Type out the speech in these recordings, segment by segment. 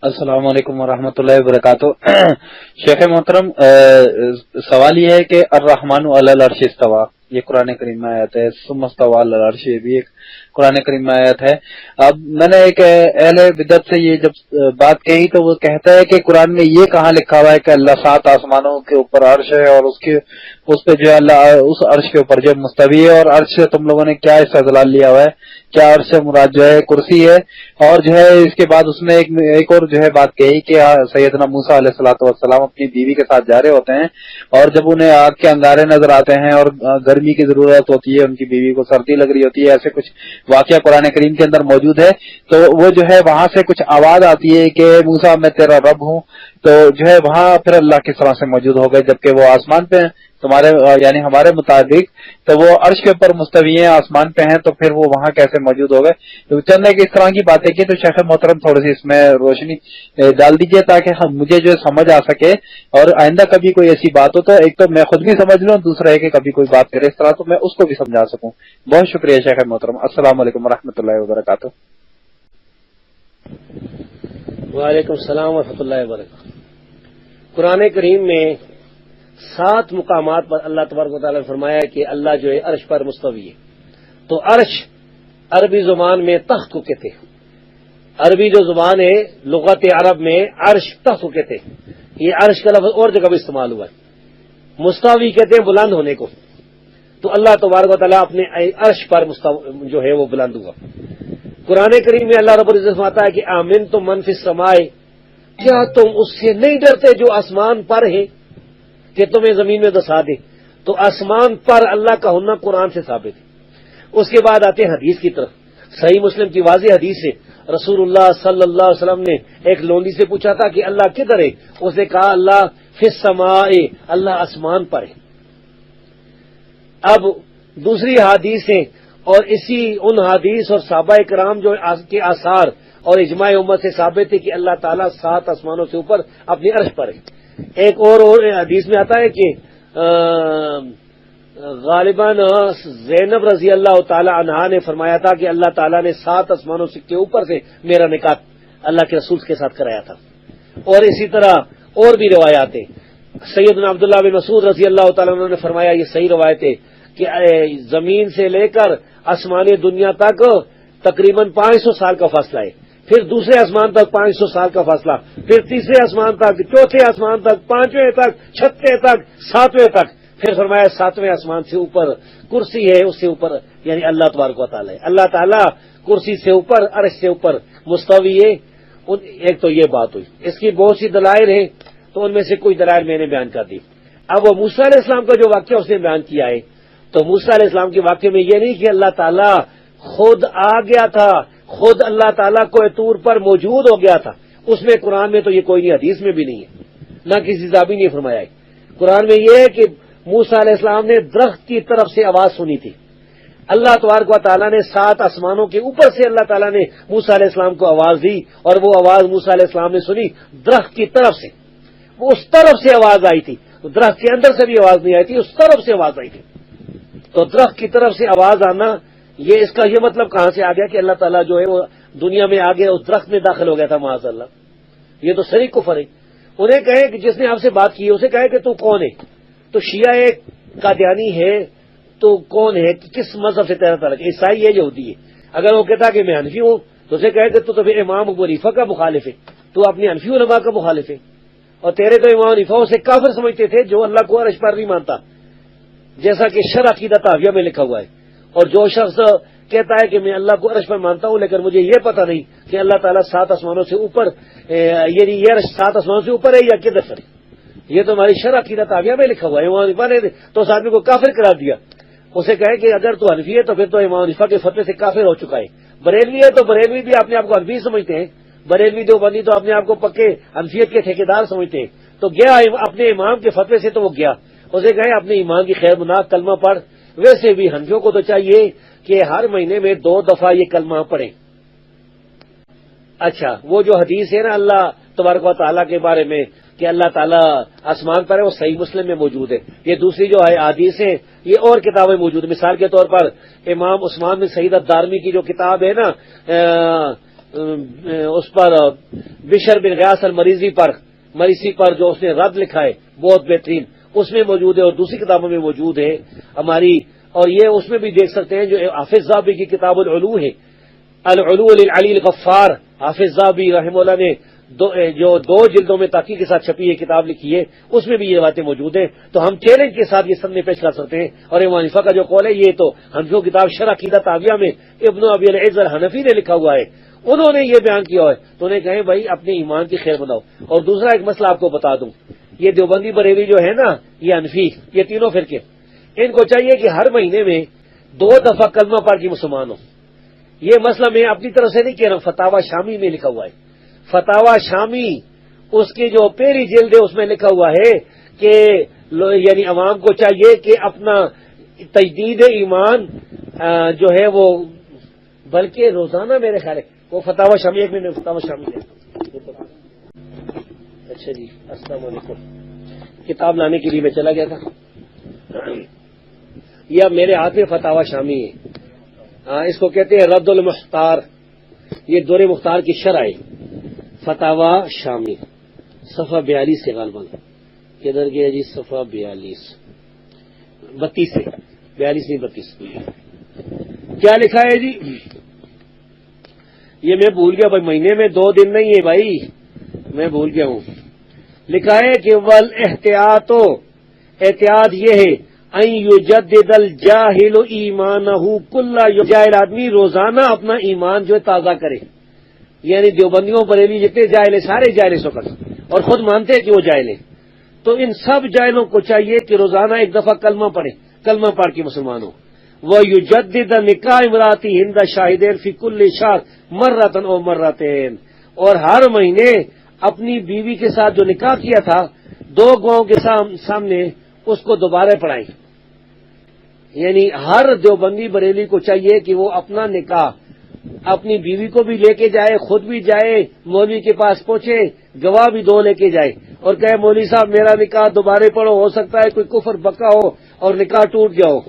السلام علیکم ورحمۃ اللہ وبرکاتہ۔ شیخ محترم، سوال یہ ہے کہ الرحمن علی العرش استویٰ، یہ قرآن کریم میں آیت ہے، ثم استویٰ علی العرش، یہ بھی ایک قرآن کریم میں آیت ہے۔ اب میں نے ایک اہل بدعت سے یہ جب بات کہی تو وہ کہتا ہے کہ قرآن میں یہ کہاں لکھا ہوا ہے کہ اللہ 7 آسمانوں کے اوپر عرش ہے اور اس پہ جو ہے اللہ اس عرش کے اوپر جو مستوی ہے، اور عرش سے تم لوگوں نے کیا استدلال لیا ہوا ہے؟ کیا عرش سے مراد جو ہے کرسی ہے؟ اور جو ہے اس کے بعد اس نے ایک اور جو ہے بات کہی کہ سیدنا موسیٰ علیہ الصلوۃ والسلام اپنی بیوی کے ساتھ جا رہے ہوتے ہیں، اور جب انہیں آگ کے انگارے نظر آتے ہیں اور گرمی کی ضرورت ہوتی ہے، ان کی بیوی کو سردی لگ رہی ہوتی ہے، ایسے کچھ واقعہ قرآن کریم کے اندر موجود ہے، تو وہ جو ہے وہاں سے کچھ آواز آتی ہے کہ موسیٰ میں تیرا رب ہوں، تو جو ہے وہاں پھر اللہ کس طرح سے موجود ہو گئے جبکہ وہ آسمان پہ ہیں تمہارے یعنی ہمارے مطابق؟ تو وہ عرش کے اوپر مستوی ہیں، آسمان پہ ہیں، تو پھر وہ وہاں کیسے موجود ہو گئے؟ تو چند ایک اس طرح کی باتیں کی، تو شیخ محترم تھوڑی سی اس میں روشنی ڈال دیجیے تاکہ مجھے جو سمجھ آ سکے، اور آئندہ کبھی کوئی ایسی بات ہو تو ایک تو میں خود بھی سمجھ لوں، دوسرا ہے کہ کبھی کوئی بات کرے اس طرح تو میں اس کو بھی سمجھا سکوں۔ بہت شکریہ شیخ محترم۔ السلام علیکم ورحمۃ اللہ وبرکاتہ۔ وعلیکم السلام ورحمۃ اللہ وبرکاتہ۔ قرآن کریم میں 7 مقامات پر اللہ تبارک و تعالیٰ نے فرمایا کہ اللہ جو ہے عرش پر مستوی ہے۔ تو عرش عربی زبان میں تخت کو کہتے ہیں، عربی جو زبان ہے لغت عرب میں عرش تخت کو کہتے ہیں۔ یہ عرش کا لفظ اور جگہ بھی استعمال ہوا ہے۔ مستوی کہتے ہیں بلند ہونے کو، تو اللہ تبارک و تعالیٰ اپنے عرش پر جو ہے وہ بلند ہوا۔ قرآن کریم میں اللہ رب العزت فرماتا ہے کہ آمن تو من فی السماء، کیا تم اس سے نہیں ڈرتے جو آسمان پر ہے کہ تمہیں زمین میں دسا دے؟ تو آسمان پر اللہ کا ہونا قرآن سے ثابت ہے۔ اس کے بعد آتے ہیں حدیث کی طرف۔ صحیح مسلم کی واضح حدیث سے رسول اللہ صلی اللہ علیہ وسلم نے ایک لونڈی سے پوچھا تھا کہ اللہ کدھر ہے؟ اس نے کہا اللہ فی السماء، اللہ آسمان پر ہے۔ اب دوسری حدیث ہے، اور ان حدیث اور صحابہ کرام جو کے آثار اور اجماع امت سے ثابت ہے کہ اللہ تعالیٰ 7 آسمانوں سے اوپر اپنی عرش پر ہے۔ ایک اور حدیث میں آتا ہے کہ غالباً زینب رضی اللہ تعالی عنہا نے فرمایا تھا کہ اللہ تعالیٰ نے 7 آسمانوں کے اوپر سے میرا نکاح اللہ کے رسول کے ساتھ کرایا تھا۔ اور اسی طرح اور بھی روایات ہیں۔ سیدنا عبداللہ بن مسعود رضی اللہ تعالیٰ عنہ نے فرمایا، یہ صحیح روایت ہے کہ زمین سے لے کر آسمانی دنیا تک تقریباً 500 سال کا فاصلہ ہے، پھر دوسرے آسمان تک 500 سال کا فاصلہ، پھر تیسرے آسمان تک، چوتھے آسمان تک، 5ویں تک، 6ویں تک، 7ویں تک، پھر فرمایا 7ویں آسمان سے اوپر کرسی ہے، اس سے اوپر یعنی اللہ تبارک و تعالیٰ ہے۔ اللہ تعالیٰ کرسی سے اوپر، عرش سے اوپر مستوی ہے۔ ایک تو یہ بات ہوئی، اس کی بہت سی دلائل ہیں، تو ان میں سے کچھ دلائل میں نے بیان کر دی۔ اب وہ موسیٰ علیہ السلام کا جو واقعہ اس نے بیان کیا ہے، تو موسیٰ علیہ السلام کے واقعے میں یہ نہیں کہ اللہ تعالیٰ خود آ گیا تھا، خود اللہ تعالیٰ کو طور پر موجود ہو گیا تھا، اس میں قرآن میں تو یہ کوئی نہیں، حدیث میں بھی نہیں ہے، نہ کسی صحابی نے فرمایا ہے۔ قرآن میں یہ ہے کہ موسیٰ علیہ السلام نے درخت کی طرف سے آواز سنی تھی۔ اللہ تبارک و تعالیٰ نے 7 آسمانوں کے اوپر سے اللہ تعالیٰ نے موسیٰ علیہ السلام کو آواز دی، اور وہ آواز موسیٰ علیہ السلام نے سنی درخت کی طرف سے۔ وہ اس طرف سے آواز آئی تھی، درخت کے اندر سے بھی آواز نہیں آئی تھی، اس طرف سے آواز آئی تھی۔ تو درخت کی طرف سے آواز آنا، یہ اس کا یہ مطلب کہاں سے آ گیا کہ اللہ تعالیٰ جو ہے وہ دنیا میں آ گیا، اس درخت میں داخل ہو گیا تھا؟ معاذ اللہ، یہ تو شریک کفر ہے۔ انہیں کہے کہ جس نے آپ سے بات کی ہے اسے کہے کہ تو کون ہے؟ تو شیعہ ایک قادیانی ہے، تو کون ہے، کس مذہب سے تیرا تعلق؟ عیسائی ہے، یہودی ہے؟ اگر وہ کہتا کہ میں حنفی ہوں تو اسے کہے کہ تو پھر امام ابو حنیفہ کا مخالف ہے، تو اپنی حنفی علماء کا مخالف ہے۔ اور تیرے تو امام حنیفہ اسے کافر سمجھتے تھے جو اللہ کو عرش پر نہیں مانتا، جیسا کہ شرح عقیدہ طحاویہ میں لکھا ہوا ہے۔ اور جو شخص کہتا ہے کہ میں اللہ کو عرش پر مانتا ہوں لیکن مجھے یہ پتہ نہیں کہ اللہ تعالیٰ 7 آسمانوں سے اوپر، یعنی یہ عرش 7 آسمانوں سے اوپر ہے یا کدھر پر ہے، یہ تو ہماری شرح عقیدہ طحاویہ میں لکھا ہوا ہے۔ امام حنیفہ نے تو اس آدمی کو کافر قرار دیا۔ اسے کہے کہ اگر تو حنفی ہے تو پھر تو امام حنیفہ کے فتوے سے کافر ہو چکا ہے۔ بریلوی ہے تو بریلوی بھی اپنے آپ کو حنفی سمجھتے ہیں، بریلوی دیوبندی تو اپنے آپ کو پکے حنفیت کے ٹھیکیدار سمجھتے ہیں۔ تو گیا اپنے امام کے فتوے سے، تو وہ گیا، اسے کہے اپنے ایمان کی خیر منا کلمہ پڑھ۔ ویسے بھی حنفیوں کو تو چاہیے کہ ہر مہینے میں 2 دفعہ یہ کلمہ پڑھیں۔ اچھا، وہ جو حدیث ہے نا اللہ تبارک و تعالیٰ کے بارے میں کہ اللہ تعالیٰ آسمان پر ہے، وہ صحیح مسلم میں موجود ہے۔ یہ دوسری جو ہے حدیث ہے یہ اور کتابیں موجود ہیں۔ مثال کے طور پر امام عثمان بن سعید الدارمی کی جو کتاب ہے نا اس پر بشر بن غیاث المریضی پر جو اس نے رد لکھا ہے بہت بہترین، اس میں موجود ہے اور دوسری کتابوں میں موجود ہے ہماری، اور یہ اس میں بھی دیکھ سکتے ہیں جو حافظ ذہبی کی کتاب العلو ہے، العلو للعلی الغفار، حافظ ذہبی رحمہ اللہ نے جو 2 جلدوں میں تحقیق کے ساتھ چھپی ہے کتاب لکھی ہے، اس میں بھی یہ باتیں موجود ہیں۔ تو ہم چیلنج کے ساتھ یہ سامنے پیش کر سکتے ہیں، اور امام حنیفہ کا جو قول ہے یہ تو حنفیوں کی کتاب شرح عقیدہ طاویہ میں ابن ابی العز الحنفی نے لکھا ہوا ہے، انہوں نے یہ بیان کیا ہے، تو انہیں کہیں بھائی اپنے ایمان کی خیر بناؤ۔ اور دوسرا ایک مسئلہ آپ کو بتا دوں، یہ دیوبندی بریلی جو ہے نا، یہ حنفی، یہ تینوں فرقے، ان کو چاہیے کہ ہر مہینے میں 2 دفعہ کلمہ پڑھ کے مسلمان ہو۔ یہ مسئلہ میں اپنی طرف سے نہیں کہہ رہا ہوں، فتاوی شامی میں لکھا ہوا ہے، فتاوی شامی اس کی جو پہلی جلد ہے اس میں لکھا ہوا ہے کہ یعنی عوام کو چاہیے کہ اپنا تجدید ایمان جو ہے وہ بلکہ روزانہ، میرے خیال ہے وہ فتاوی شامی، ایک منٹ فتاوی شامی ہے۔ اچھا جی، السلام علیکم، کتاب لانے کے لیے میں چلا گیا تھا، یہ اب میرے ہاتھ میں فتاوی شامی ہے، اس کو کہتے ہیں رد المختار، یہ دور مختار کی شرح ہے، فتاوی شامی، صفحہ 42 سے غالباً، کدھر گیا جی؟ صفحہ 42 سے 42 نہیں 32، کیا لکھا ہے جی؟ یہ میں بھول گیا بھائی، مہینے میں 2 دن نہیں ہے بھائی، میں بھول گیا ہوں۔ لکھا ہے کہ والاحتیاط، احتیاط یہ ہے ان یجدد الجاہل ایمانہ کل یوم، جاہل آدمی روزانہ اپنا ایمان جو ہے تازہ کرے، یعنی دیوبندیوں بریلی جتنے جاہل ہیں سارے جاہل اس وقت، اور خود مانتے ہیں کہ وہ جاہل ہیں، تو ان سب جاہلوں کو چاہیے کہ روزانہ 1 دفعہ کلمہ پڑھے، کلمہ پڑھ کے مسلمان ہو۔ وَيُجَدِّدَ نِكَاحَ امْرَأَتِهِ عِندَ شَاهِدَيْنِ فِي كُلِّ شَهْرٍ مَرَّةً أَوْ مَرَّتَيْنِ، اور ہر مہینے اپنی بیوی کے ساتھ جو نکاح کیا تھا 2 گواہوں کے سامنے اس کو دوبارہ پڑھائیں۔ یعنی ہر دیوبندی بریلی کو چاہیے کہ وہ اپنا نکاح اپنی بیوی کو بھی لے کے جائے، خود بھی جائے، مولوی کے پاس پہنچے، گواہ بھی 2 لے کے جائے، اور کہے مولوی صاحب میرا نکاح دوبارہ پڑھو، ہو سکتا ہے کوئی کفر بکا ہو اور نکاح ٹوٹ گیا ہو۔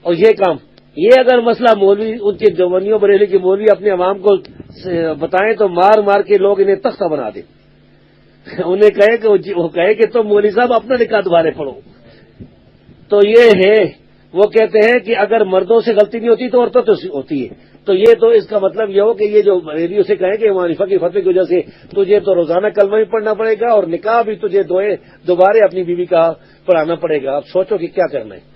اور یہ کام، یہ اگر مسئلہ مولوی ان کے دیوبندیوں بریلی کے مولوی اپنے عوام کو بتائیں تو مار مار کے لوگ انہیں تختہ بنا دیں، انہیں کہے کہ تم مولوی صاحب اپنا نکاح دوبارہ پڑھو۔ تو یہ ہے، وہ کہتے ہیں کہ اگر مردوں سے غلطی نہیں ہوتی تو عورتوں سے ہوتی ہے، تو یہ تو اس کا مطلب یہ ہو کہ یہ جو بریلی اسے کہیں کہ امام حنیفہ کی فتوی کی وجہ سے تجھے تو روزانہ کلمہ بھی پڑھنا پڑے گا اور نکاح بھی تجھے دوبارہ اپنی بیوی کا پڑھانا پڑے گا۔ اب سوچو کہ کیا کرنا ہے۔